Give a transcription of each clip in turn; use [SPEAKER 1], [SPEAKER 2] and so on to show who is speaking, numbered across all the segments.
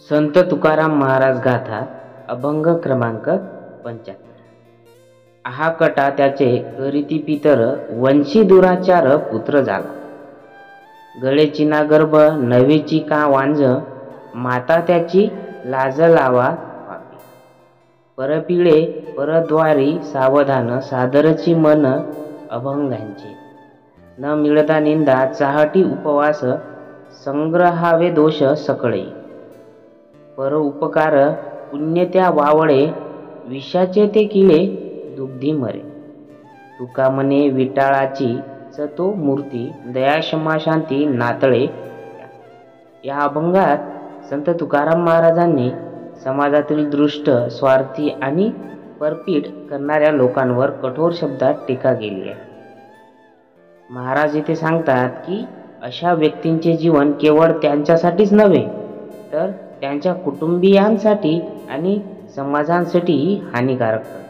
[SPEAKER 1] संत तुकाराम महाराज गाथा अभंग क्रमांक 75। आहा कटा त्याचे करीती पितर, वंशी दुराचार पुत्र झाला। गळेची ना गर्भ नवीची का वांज, माता त्याची लाज लावा पापी। परपिळे परद्वारी सावधान, सादरची मन अभंगांची। न मिळता निंदा चाहटी उपवास, संग्रहावे दोष सकळे। पर उपकार पुण्य त्या वावळे, विषाचे ते किळे दुग्धी मरे। तुका म्हणे विटाळाची चतो मूर्ती, दया क्षमा शांती नातळे। या अभंगात संत तुकाराम महाराजांनी समाजातील दृष्ट, स्वार्थी आणि परपीट करणाऱ्या लोकांवर कठोर शब्दात टीका केली आहे। महाराज इथे सांगतात की अशा व्यक्तींचे जीवन केवळ त्यांच्यासाठीच नव्हे, तर त्यांच्या कुटुंबियांसाठी आणि समाजांसाठीही हानिकारक आहे।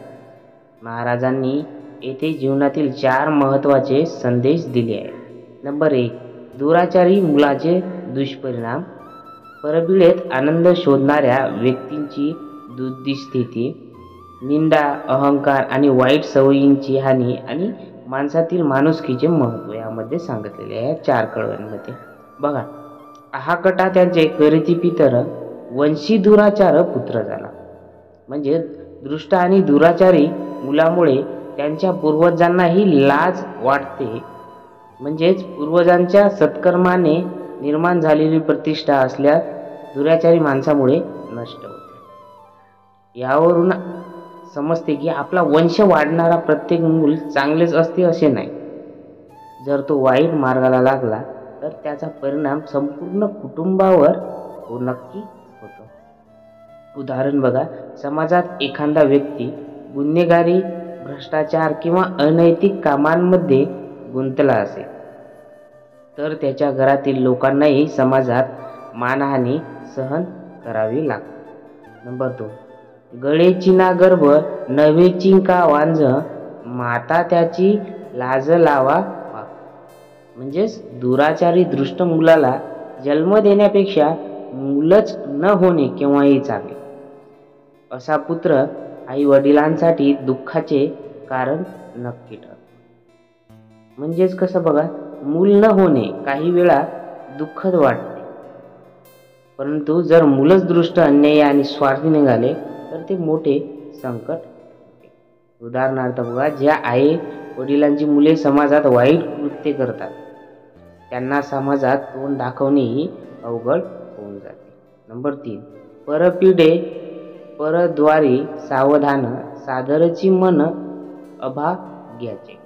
[SPEAKER 1] महाराजांनी येथे जीवनातील 4 महत्त्वाचे संदेश दिले आहेत। नंबर 1, दुराचारी मुलाचे दुष्परिणाम। परबिळेत आनंद शोधणाऱ्या व्यक्तींची दुःस्थिती। निंदा, अहंकार आणि वाईट सवयींची हानी आणि माणसातील माणुसकीचे महत्त्व यामध्ये सांगितलेले आहे 4 कळव्यांमध्ये। बघा, आहा कटा त्यांचे करीती पितर, वंशी दुराचार पुत्र झाला। म्हणजे दृष्ट आणि दुराचारी मुलामुळे त्यांच्या पूर्वजांनाही लाज वाटते। म्हणजेच पूर्वजांच्या सत्कर्माने निर्माण झालेली प्रतिष्ठा असल्यास दुराचारी माणसामुळे नष्ट होते। यावरून समजते की आपला वंश वाढणारा प्रत्येक मूल चांगलेच असते असे नाही। जर तो वाईट मार्गाला लागला तर त्याचा परिणाम संपूर्ण कुटुंबावर नक्की होतो। उदाहरण बघा, समाजात एखादा व्यक्ती गुन्हेगारी, भ्रष्टाचार किंवा अनैतिक कामांमध्ये गुंतला असेल तर त्याच्या घरातील लोकांनाही समाजात मानहानी सहन करावी लागते। नंबर 2, गळेची ना गर्भ नवेची का वांज, माता त्याची लाज लावा पाप। म्हणजेच दुराचारी दृष्ट मुलाला जन्म देण्यापेक्षा मुलच न होणे केव्हाही चांगले। असा पुत्र आई वडिलांसाठी दुःखाचे कारण नक्की ठरतो। म्हणजेच कसं बघा, मूल न होणे काही वेळा दुःखद वाटते, परंतु जर मूलच दृष्ट, अन्यायी आणि स्वार्थी निघाले तर ते मोठे संकट होते। उदाहरणार्थ बघा, ज्या आई वडिलांची मुले समाजात वाईट कृत्य करतात त्यांना समाजात तोंड दाखवणेही अवघड होऊन जाते। नंबर 3, परपिढे परद्वारी सावधान, सादरची मन अभाग्याचे।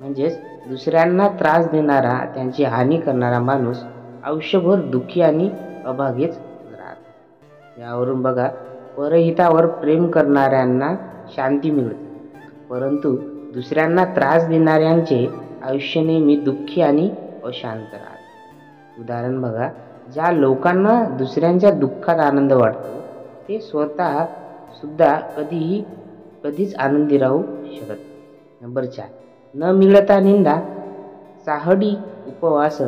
[SPEAKER 1] म्हणजेच दुसऱ्यांना त्रास देणारा, त्यांची हानी करणारा माणूस आयुष्यभर दुःखी आणि अभागेच राहतो। यावरून बघा, परहितावर प्रेम करणाऱ्यांना शांती मिळते, परंतु दुसऱ्यांना त्रास देणाऱ्यांचे आयुष्य नेहमी दुःखी आणि अशांत राहते। उदाहरण बघा, ज्या लोकांना दुसऱ्यांच्या दुःखात आनंद वाटतो ते स्वतः सुद्धा कधीच आनंदी राहू शकत नाही। नंबर 4, न मिळता निंदा चाहडी उपवास,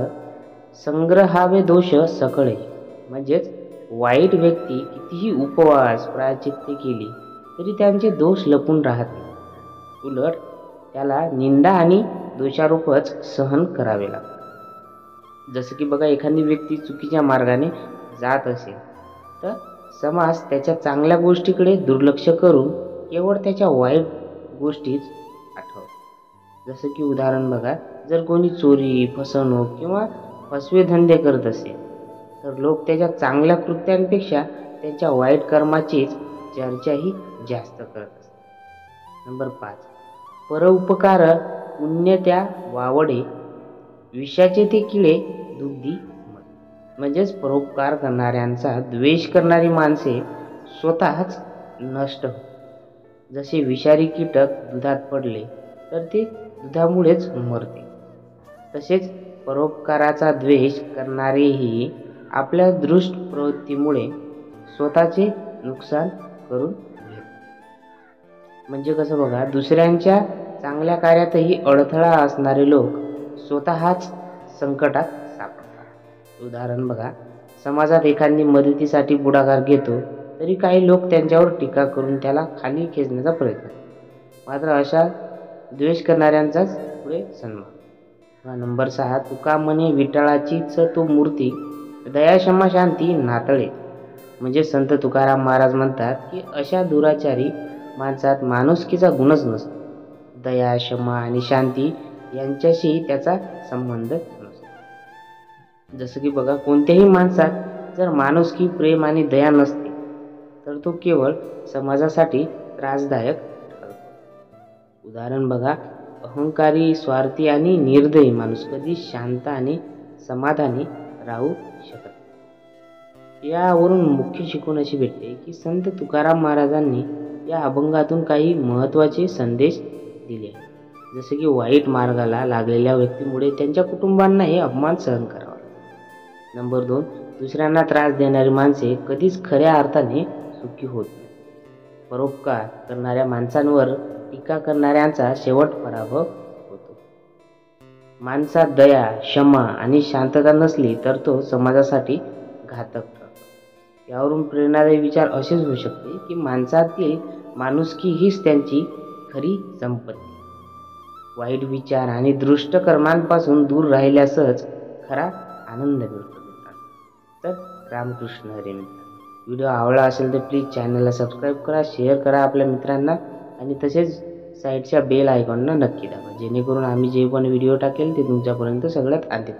[SPEAKER 1] संग्रहावे दोष सकळे। म्हणजेच वाईट व्यक्ती कितीही उपवास प्रायश्चित्ते केली तरी त्यांचे दोष लपून राहत नाही, उलट त्याला निंदा आणि दोषारोपच सहन करावे लागतात। जसं की बघा, एखादी व्यक्ती चुकीच्या मार्गाने जात असेल तर समाज त्याच्या चांगल्या गोष्टीकडे दुर्लक्ष करून केवळ त्याच्या वाईट गोष्टीच आठवतो। जसं की उदाहरण बघा, जर कोणी चोरी, फसवणूक किंवा फसवे धंदे करत असेल तर लोक त्याच्या चांगल्या कृत्यांपेक्षा त्याच्या वाईट कर्माचीच चर्चाही जास्त करत असतात। नंबर 5, परोपकार पुण्य त्या वावडे, विषाचे ते किळे दुग्धी मरे। म्हणजेच परोपकार करणाऱ्यांचा द्वेष करणारी माणसे स्वतःच नष्ट होतात। जसे विषारी कीटक दुधात पडले तर ते दुधामुळेच मरते, तसेच परोपकाराचा द्वेष करणारेही आपल्या दृष्ट प्रवृत्तीमुळे स्वतःचे नुकसान करून घेतात। म्हणजे कसं बघा, दुसऱ्यांच्या चांगल्या कार्यातही अडथळा असणारे लोक स्वतःच संकटात सापडतात। उदाहरण बघा, समाजात एखादी मदतीसाठी पुढाकार घेतो तरी काही लोक त्यांच्यावर टीका करून त्याला खाली खेचण्याचा प्रयत्न करतात. मात्र अशा द्वेष करणाऱ्यांचाच पुढे सन्मान. नंबर 6, तुका म्हणे विठ्ठलाचीच तो मूर्ती, दया क्षमा शांती नातळे. म्हणजे संत तुकाराम महाराज म्हणतात की अशा दुराचारी माणसात माणुसकीचा गुणच नसतो. दया क्षमा आणि शांती यांच्याशी त्याचा संबंध नसतो. जसं की बघा, कोणत्याही माणसात जर माणुसकी, प्रेम आणि दया नसते तर तो केवळ समाजासाठी त्रासदायक ठरतो. उदाहरण बघा, अहंकारी, स्वार्थी आणि निर्दयी माणूस कधी शांत आणि समाधानी राहू शकत नाही. यावरून मुख्य शिकवण अशी भेटते की संत तुकाराम महाराजांनी या अभंगातून काही महत्त्वाचे संदेश दिले आहेत. जसे की वाईट मार्गाला लागलेल्या व्यक्तीमुळे त्यांच्या कुटुंबांनाही अपमान सहन करावा. नंबर 2, दुसऱ्यांना त्रास देणारी माणसे कधीच खऱ्या अर्थाने सुखी होत नाही. परोपकार करणाऱ्या माणसांवर टीका करणाऱ्यांचा शेवट पराभव होतो. माणसात दया, क्षमा आणि शांतता नसली तर तो समाजासाठी घातक ठरतो. यावरून प्रेरणादायी विचार असेच होऊ शकते की माणसातील माणुसकी हीच त्यांची खरी संपत्ती. वाईट विचार आणि दुष्ट कर्मांपासून दूर राहिल्यासच खरा आनंद मिळतो. तर रामकृष्ण हरी. व्हिडिओ आवडला असेल तर प्लीज चॅनलला सबस्क्राईब करा, शेअर करा आपल्या मित्रांना आणि तसेच साईडच्या बेल आयकॉनला नक्की दाबा, जेणेकरून आम्ही जे पण व्हिडिओ टाकेल ते तुमच्यापर्यंत सगळ्यात आधी